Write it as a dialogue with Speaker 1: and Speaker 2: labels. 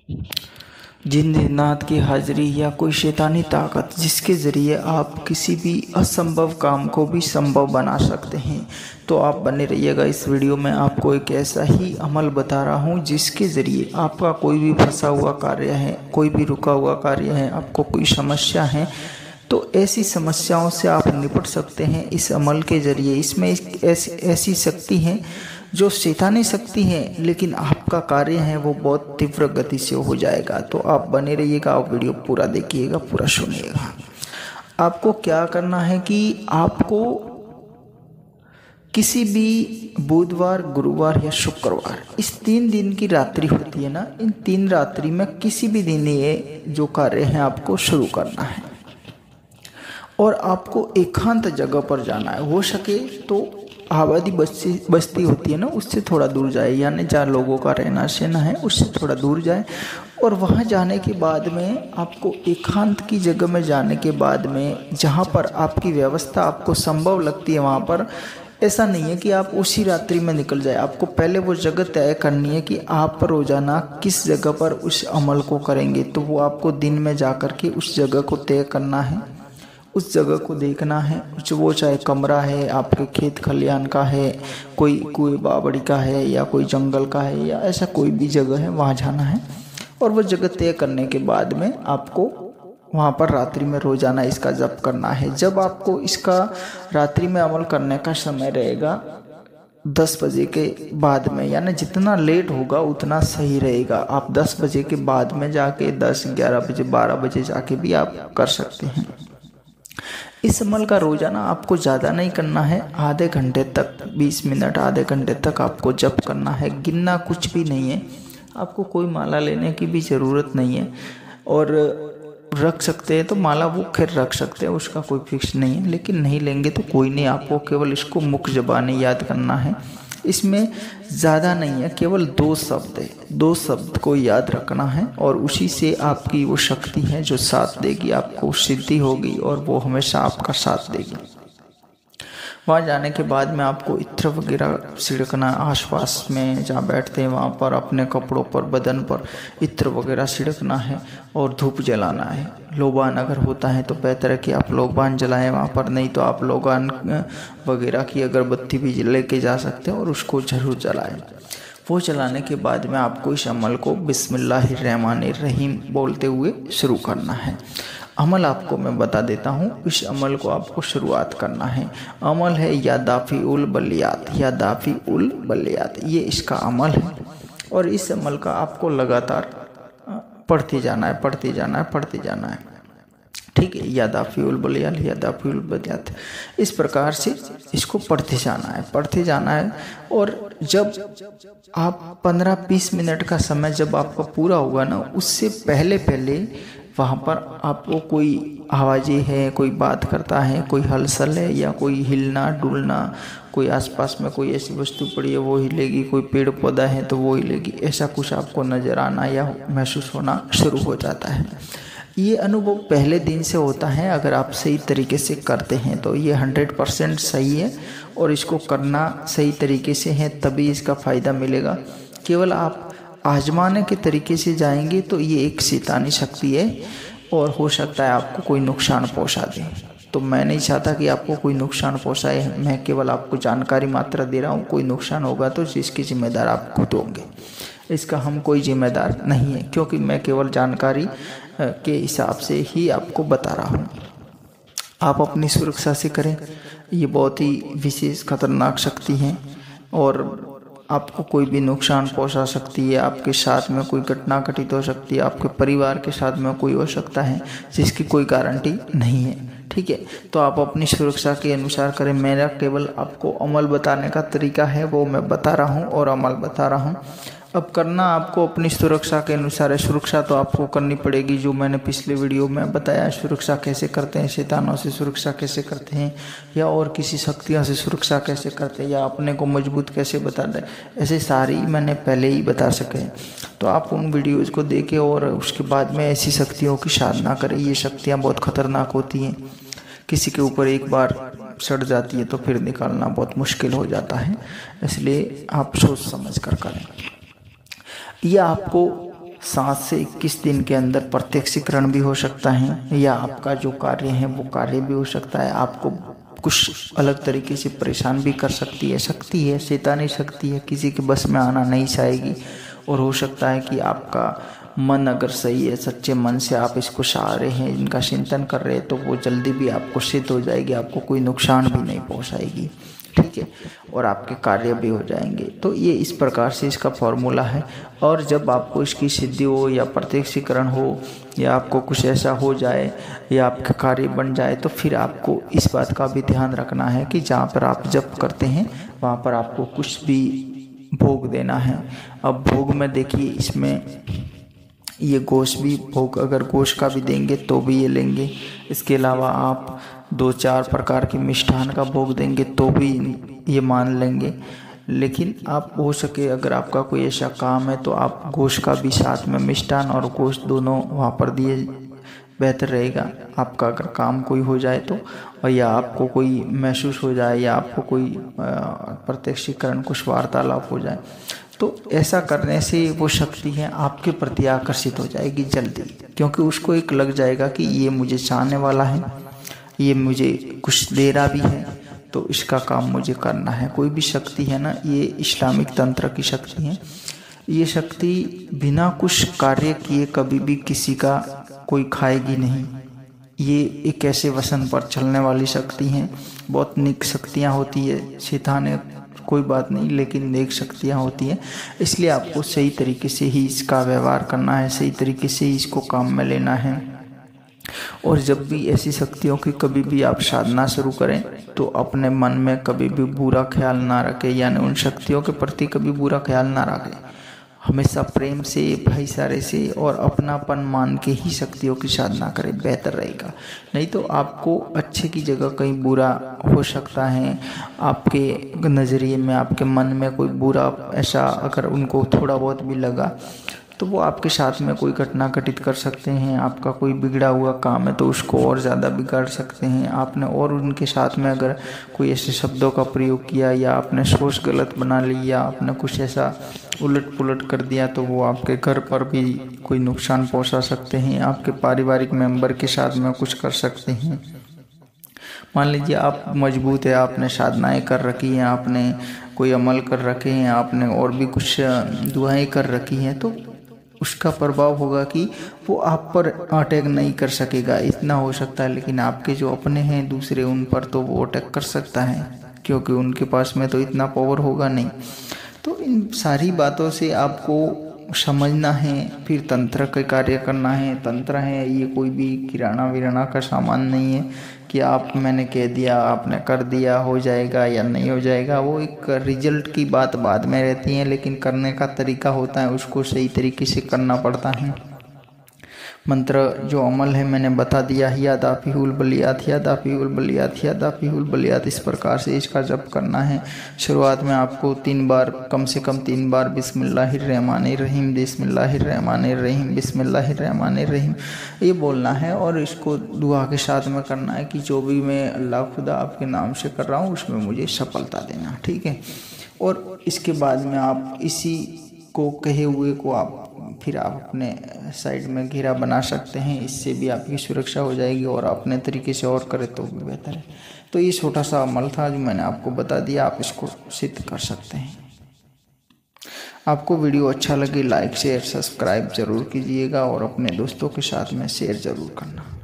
Speaker 1: जिन्नात की हाजिरी या कोई शैतानी ताकत जिसके ज़रिए आप किसी भी असंभव काम को भी संभव बना सकते हैं। तो आप बने रहिएगा इस वीडियो में। आपको एक ऐसा ही अमल बता रहा हूँ जिसके ज़रिए आपका कोई भी फंसा हुआ कार्य है, कोई भी रुका हुआ कार्य है, आपको कोई समस्या है, तो ऐसी समस्याओं से आप निपट सकते हैं इस अमल के ज़रिए। इसमें एक ऐसी शक्ति है जो शैतानी शक्ति है, लेकिन आपका कार्य है वो बहुत तीव्र गति से हो जाएगा। तो आप बने रहिएगा, आप वीडियो पूरा देखिएगा, पूरा सुनिएगा। आपको क्या करना है कि आपको किसी भी बुधवार, गुरुवार या शुक्रवार, इस 3 दिन की रात्रि होती है ना, इन 3 रात्रि में किसी भी दिन ये जो कार्य है आपको शुरू करना है। और आपको एकांत जगह पर जाना है। हो सके तो आबादी बस्ती होती है ना, उससे थोड़ा दूर जाए, यानी जहाँ लोगों का रहना सहना है उससे थोड़ा दूर जाए। और वहाँ जाने के बाद में आपको एकांत की जगह में जाने के बाद में जहाँ पर आपकी व्यवस्था आपको संभव लगती है, वहाँ पर ऐसा नहीं है कि आप उसी रात्रि में निकल जाए। आपको पहले वो जगह तय करनी है कि आप रोजाना किस जगह पर उस अमल को करेंगे। तो वो आपको दिन में जा कर के उस जगह को तय करना है, उस जगह को देखना है। वो चाहे कमरा है, आपके खेत खलियान का है, कोई बावड़ी का है, या कोई जंगल का है, या ऐसा कोई भी जगह है, वहाँ जाना है। और वो जगह तय करने के बाद में आपको वहाँ पर रात्रि में रोजाना इसका जप करना है। जब आपको इसका रात्रि में अमल करने का समय रहेगा 10 बजे के बाद में, यानी जितना लेट होगा उतना सही रहेगा। आप 10 बजे के बाद में जाके 10, 11 बजे, 12 बजे जाके भी आप कर सकते हैं। इस अमल का रोजाना आपको ज़्यादा नहीं करना है, आधे घंटे तक, 20 मिनट, आधे घंटे तक आपको जप करना है। गिनना कुछ भी नहीं है, आपको कोई माला लेने की भी ज़रूरत नहीं है। और रख सकते हैं तो माला वो खैर रख सकते हैं, उसका कोई फिक्स नहीं है, लेकिन नहीं लेंगे तो कोई नहीं। आपको केवल इसको मुख्य ज़बानी याद करना है। इसमें ज़्यादा नहीं है, केवल 2 शब्द है, 2 शब्द को याद रखना है। और उसी से आपकी वो शक्ति है जो साथ देगी, आपको सिद्धि होगी और वो हमेशा आपका साथ देगी। वहाँ जाने के बाद में आपको इत्र वगैरह छिड़कना, आसपास में जहाँ बैठते हैं वहाँ पर अपने कपड़ों पर, बदन पर इत्र वगैरह छिड़कना है और धूप जलाना है। लोबान अगर होता है तो बेहतर है कि आप लोबान जलाएं वहाँ पर, नहीं तो आप लोबान वगैरह की अगरबत्ती भी लेके जा सकते हैं और उसको ज़रूर जलाएं। वो जलाने के बाद में आपको इस अमल को बिस्मिल्लाहिर्रहमानिर्रहीम बोलते हुए शुरू करना है। अमल आपको मैं बता देता हूँ, इस अमल को आपको शुरुआत करना है। अमल है या दाफ़ी उल बलियात, या दाफ़ी उल बलियात, ये इसका अमल है। और इस अमल का आपको लगातार पढ़ते जाना है, पढ़ते जाना है, पढ़ते जाना है, ठीक है। या दाफ़ी उल बलियात, या दाफ़ी उल बलियात, इस प्रकार से इसको पढ़ते जाना है, पढ़ते जाना है। और जब आप 15-20 मिनट का समय जब आपका पूरा होगा ना, उससे पहले वहाँ पर आपको कोई आवाज़ें हैं, कोई बात करता है, कोई हलचल है, या कोई हिलना डुलना, कोई आसपास में कोई ऐसी वस्तु पड़ी है वो हिलेगी, कोई पेड़ पौधा है तो वो हिलेगी, ऐसा कुछ आपको नज़र आना या महसूस होना शुरू हो जाता है। ये अनुभव पहले दिन से होता है। अगर आप सही तरीके से करते हैं तो ये 100% सही है, और इसको करना सही तरीके से है तभी इसका फ़ायदा मिलेगा। केवल आप आजमाने के तरीके से जाएंगे तो ये एक शैतानी शक्ति है और हो सकता है आपको कोई नुकसान पहुंचा दे। तो मैं नहीं चाहता कि आपको कोई नुकसान पहुंचाए, मैं केवल आपको जानकारी मात्र दे रहा हूँ। कोई नुकसान होगा तो जिसकी जिम्मेदार आप खुद होंगे, इसका हम कोई जिम्मेदार नहीं है, क्योंकि मैं केवल जानकारी के हिसाब से ही आपको बता रहा हूँ। आप अपनी सुरक्षा से करें, ये बहुत ही विशेष खतरनाक शक्ति है और आपको कोई भी नुकसान पहुंचा सकती है। आपके साथ में कोई घटना घटित हो सकती है, आपके परिवार के साथ में कोई हो सकता है जिसकी कोई गारंटी नहीं है, ठीक है। तो आप अपनी सुरक्षा के अनुसार करें। मेरा केवल आपको अमल बताने का तरीका है वो मैं बता रहा हूँ और अमल बता रहा हूँ। अब करना आपको अपनी सुरक्षा के अनुसार है। सुरक्षा तो आपको करनी पड़ेगी, जो मैंने पिछले वीडियो में बताया, सुरक्षा कैसे करते हैं, शैतानों से सुरक्षा कैसे करते हैं, या और किसी शक्तियों से सुरक्षा कैसे करते हैं, या अपने को मजबूत कैसे बताते हैं, ऐसे सारी मैंने पहले ही बता सके। तो आप उन वीडियोज़ को देखें और उसके बाद में ऐसी शक्तियों की साधना करें। ये शक्तियाँ बहुत खतरनाक होती हैं, किसी के ऊपर एक बार सड़ जाती है तो फिर निकालना बहुत मुश्किल हो जाता है, इसलिए आप सोच समझ कर करें। यह आपको 7 से 21 दिन के अंदर प्रत्यक्षीकरण भी हो सकता है, या आपका जो कार्य है वो कार्य भी हो सकता है। आपको कुछ अलग तरीके से परेशान भी कर सकती है। शक्ति है, शैतानी शक्ति है, किसी के बस में आना नहीं चाहेगी। और हो सकता है कि आपका मन अगर सही है, सच्चे मन से आप इसको चाह रहे हैं, इनका चिंतन कर रहे हैं, तो वो जल्दी भी आपको सिद्ध हो जाएगी, आपको कोई नुकसान भी नहीं पहुंचाएगी, ठीक है, और आपके कार्य भी हो जाएंगे। तो ये इस प्रकार से इसका फॉर्मूला है। और जब आपको इसकी सिद्धि हो या प्रत्यक्षीकरण हो या आपको कुछ ऐसा हो जाए या आपका कार्य बन जाए, तो फिर आपको इस बात का भी ध्यान रखना है कि जहाँ पर आप जप करते हैं वहाँ पर आपको कुछ भी भोग देना है। अब भोग में देखिए, इसमें ये गोश्त भी भोग, अगर गोश्त का भी देंगे तो भी ये लेंगे। इसके अलावा आप 2-4 प्रकार के मिष्ठान का भोग देंगे तो भी ये मान लेंगे। लेकिन आप हो सके, अगर आपका कोई ऐसा काम है तो आप गोश्त का भी साथ में, मिष्ठान और गोश्त दोनों वहाँ पर दिए बेहतर रहेगा। आपका अगर काम कोई हो जाए तो, और या आपको कोई महसूस हो जाए या आपको कोई प्रत्यक्षीकरण, कुछ वार्तालाप हो जाए, तो ऐसा करने से वो शक्ति है आपके प्रति आकर्षित हो जाएगी जल्दी, क्योंकि उसको एक लग जाएगा कि ये मुझे चाहने वाला है, ये मुझे कुछ दे रहा भी है, तो इसका काम मुझे करना है। कोई भी शक्ति है ना, ये इस्लामिक तंत्र की शक्ति है। ये शक्ति बिना कुछ कार्य किए कभी भी किसी का कोई खाएगी नहीं। ये एक ऐसे वसन पर चलने वाली शक्ति है। बहुत नेक शक्तियाँ होती है, शैतान कोई बात नहीं, लेकिन नेक शक्तियाँ होती हैं। इसलिए आपको सही तरीके से ही इसका व्यवहार करना है, सही तरीके से ही इसको काम में लेना है। और जब भी ऐसी शक्तियों की कभी भी आप साधना शुरू करें तो अपने मन में कभी भी बुरा ख्याल ना रखें, यानी उन शक्तियों के प्रति कभी बुरा ख्याल ना रखें। हमेशा प्रेम से, भाईचारे से और अपनापन मान के ही शक्तियों की साधना करें, बेहतर रहेगा। नहीं तो आपको अच्छे की जगह कहीं बुरा हो सकता है। आपके नज़रिए में, आपके मन में कोई बुरा ऐसा अगर उनको थोड़ा बहुत भी लगा तो वो आपके साथ में कोई घटना घटित कर सकते हैं। आपका कोई बिगड़ा हुआ काम है तो उसको और ज़्यादा बिगाड़ सकते हैं। आपने और उनके साथ में अगर कोई ऐसे शब्दों का प्रयोग किया या आपने सोच गलत बना ली या आपने कुछ ऐसा उलट पुलट कर दिया तो वो आपके घर पर भी कोई नुकसान पहुंचा सकते हैं। आपके पारिवारिक मेंबर के साथ में कुछ कर सकते हैं। मान लीजिए आप मजबूत है, आपने साधनाएं कर रखी हैं, आपने कोई अमल कर रखे हैं, आपने और भी कुछ दुआएं कर रखी हैं, तो उसका प्रभाव होगा कि वो आप पर अटैक नहीं कर सकेगा, इतना हो सकता है। लेकिन आपके जो अपने हैं दूसरे, उन पर तो वो अटैक कर सकता है, क्योंकि उनके पास में तो इतना पावर होगा नहीं। तो इन सारी बातों से आपको समझना है, फिर तंत्र का कार्य करना है। तंत्र है ये कोई भी किराना विराना का सामान नहीं है कि आप, मैंने कह दिया, आपने कर दिया, हो जाएगा या नहीं हो जाएगा। वो एक रिजल्ट की बात बाद में रहती है, लेकिन करने का तरीका होता है, उसको सही तरीके से करना पड़ता है। मंत्र जो अमल है मैंने बता दिया, या दाफिहुल बलियात, या दाफिहुल बलियात, या दाफिहुल बलियात, इस प्रकार से इसका जप करना है। शुरुआत में आपको 3 बार, कम से कम 3 बार बिस्मिल्लाहिर्रहमानिर्रहीम, बिस्मिल्लाहिर्रहमानिर्रहीम, बिस्मिल्लाहिर्रहमानिर्रहीम ये बोलना है। और इसको दुआ के साथ में करना है कि जो भी मैं अल्लाह खुदा आपके नाम से कर रहा हूँ उसमें मुझे सफलता देना, ठीक है। और इसके बाद में आप इसी को कहे हुए को आप फिर आप अपने साइड में घेरा बना सकते हैं। इससे भी आपकी सुरक्षा हो जाएगी और अपने तरीके से और करें तो भी बेहतर है। तो ये छोटा सा अमल था जो मैंने आपको बता दिया, आप इसको सिद्ध कर सकते हैं। आपको वीडियो अच्छा लगे लाइक शेयर सब्सक्राइब ज़रूर कीजिएगा और अपने दोस्तों के साथ में शेयर ज़रूर करना।